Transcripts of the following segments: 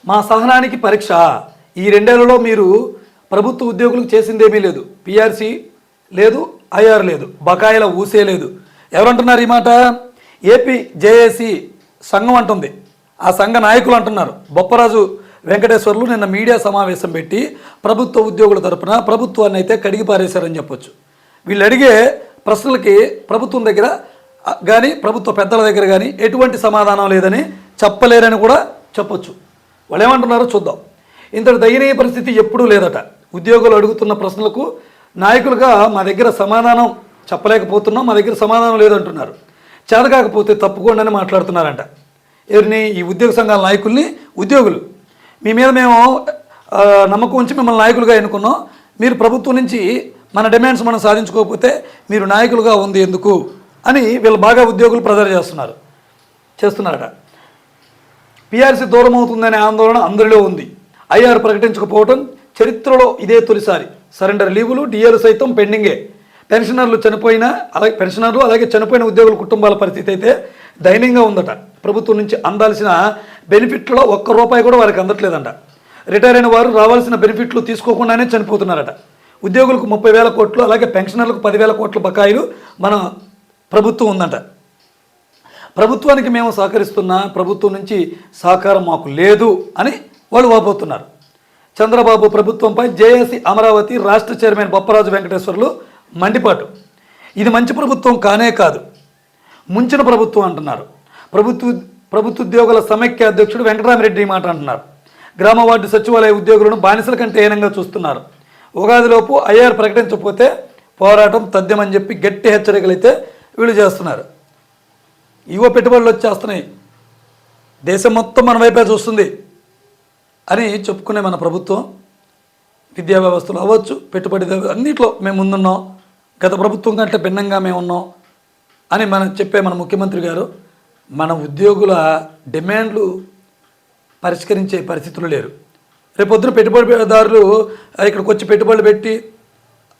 మా సహనానికి పరీక్ష. ఈ 2 ఏళ్లలో మీరు ప్రభుత్వ ఉద్యోగులకు చేసిందేమీ లేదు. పిఆర్సీ లేదు, ఐఆర్ లేదు, బకాయిల ఊసే లేదు. ఎవరంటున్నారు ఈ మాట? ఏపీ జేఏసీ సంఘం అంటుంది. ఆ సంఘ నాయకులు అంటున్నారు. బొప్పరాజు వెంకటేశ్వర్లు నిన్న మీడియా సమావేశం పెట్టి ప్రభుత్వ ఉద్యోగుల తరపున ప్రభుత్వాన్ని అయితే కడిగి పారేశారని చెప్పొచ్చు. వీళ్ళు అడిగే ప్రశ్నలకి ప్రభుత్వం దగ్గర కానీ ప్రభుత్వ పెద్దల దగ్గర కానీ ఎటువంటి సమాధానం లేదని చెప్పలేరని కూడా చెప్పొచ్చు. వాళ్ళు ఏమంటున్నారో చూద్దాం. ఇంతటి దయనీయ పరిస్థితి ఎప్పుడూ లేదట. ఉద్యోగులు అడుగుతున్న ప్రశ్నలకు నాయకులుగా మా దగ్గర సమాధానం చెప్పలేకపోతున్నాం, మా దగ్గర సమాధానం లేదంటున్నారు. చేతకాకపోతే తప్పుకోండి అని మాట్లాడుతున్నారంట. ఎవరిని? ఈ ఉద్యోగ సంఘాల నాయకుల్ని. ఉద్యోగులు మీ మీద మేము నమ్మకం ఉంచి మిమ్మల్ని నాయకులుగా ఎన్నుకున్నాం, మీరు ప్రభుత్వం నుంచి మన డిమాండ్స్ మనం సాధించుకోకపోతే మీరు నాయకులుగా ఉంది ఎందుకు అని వీళ్ళు బాగా ఉద్యోగులు ప్రెజర్ చేస్తున్నారట. పిఆర్సీ దూరం అవుతుందనే ఆందోళన అందరిలో ఉంది. ఐఆర్ ప్రకటించకపోవడం చరిత్రలో ఇదే తొలిసారి. సరెండర్ లీవులు, డిఏలు సైతం పెండింగే. పెన్షనర్లు అలాగే చనిపోయిన ఉద్యోగుల కుటుంబాల పరిస్థితి అయితే దయనీయంగా ఉందట. ప్రభుత్వం నుంచి అందాల్సిన బెనిఫిట్లో ₹1 కూడా వారికి అందట్లేదంట. రిటైర్ అయిన వారు రావాల్సిన బెనిఫిట్లు తీసుకోకుండానే చనిపోతున్నారట. ఉద్యోగులకు 30,000 కోట్లు, అలాగే పెన్షనర్లకు 10,000 కోట్ల బకాయిలు మన ప్రభుత్వం ఉందంట. ప్రభుత్వానికి మేము సహకరిస్తున్నా ప్రభుత్వం నుంచి సహకారం మాకు లేదు అని వాళ్ళు వాపోతున్నారు. చంద్రబాబు ప్రభుత్వంపై జేఏసీ అమరావతి రాష్ట్ర చైర్మన్ బొప్పరాజు వెంకటేశ్వర్లు మండిపాటు. ఇది మంచి ప్రభుత్వం కానే కాదు, ముంచిన ప్రభుత్వం అంటున్నారు. ప్రభుత్వ ఉద్యోగుల సమైక్య అధ్యక్షుడు వెంకటరామిరెడ్డి మాట అంటున్నారు. గ్రామ వార్డు సచివాలయ ఉద్యోగులను బానిసల కంటే హీనంగా చూస్తున్నారు. ఉగాదిలోపు ఐఆర్ ప్రకటించకపోతే పోరాటం తథ్యమని చెప్పి గట్టి హెచ్చరికలు అయితే వీళ్ళు చేస్తున్నారు. ఇవో పెట్టుబడులు వచ్చేస్తున్నాయి, దేశం మొత్తం మన వైపే చూస్తుంది అని చెప్పుకునే మన ప్రభుత్వం విద్యా వ్యవస్థలు అవ్వచ్చు, పెట్టుబడి అన్నింటిలో మేము ముందున్నాం, గత ప్రభుత్వం కంటే భిన్నంగా మేము ఉన్నాం అని చెప్పే మన ముఖ్యమంత్రి గారు మన ఉద్యోగుల డిమాండ్లు పరిష్కరించే పరిస్థితులు లేరు. రేపొద్దున పెట్టుబడిదారులు ఇక్కడికి వచ్చి పెట్టుబడులు పెట్టి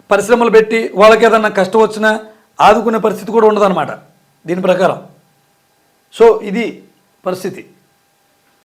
పరిశ్రమలు పెట్టి వాళ్ళకి ఏదన్నా కష్టం వచ్చినా ఆదుకునే పరిస్థితి కూడా ఉండదన్నమాట దీని ప్రకారం. సో ఇది పరిస్థితి.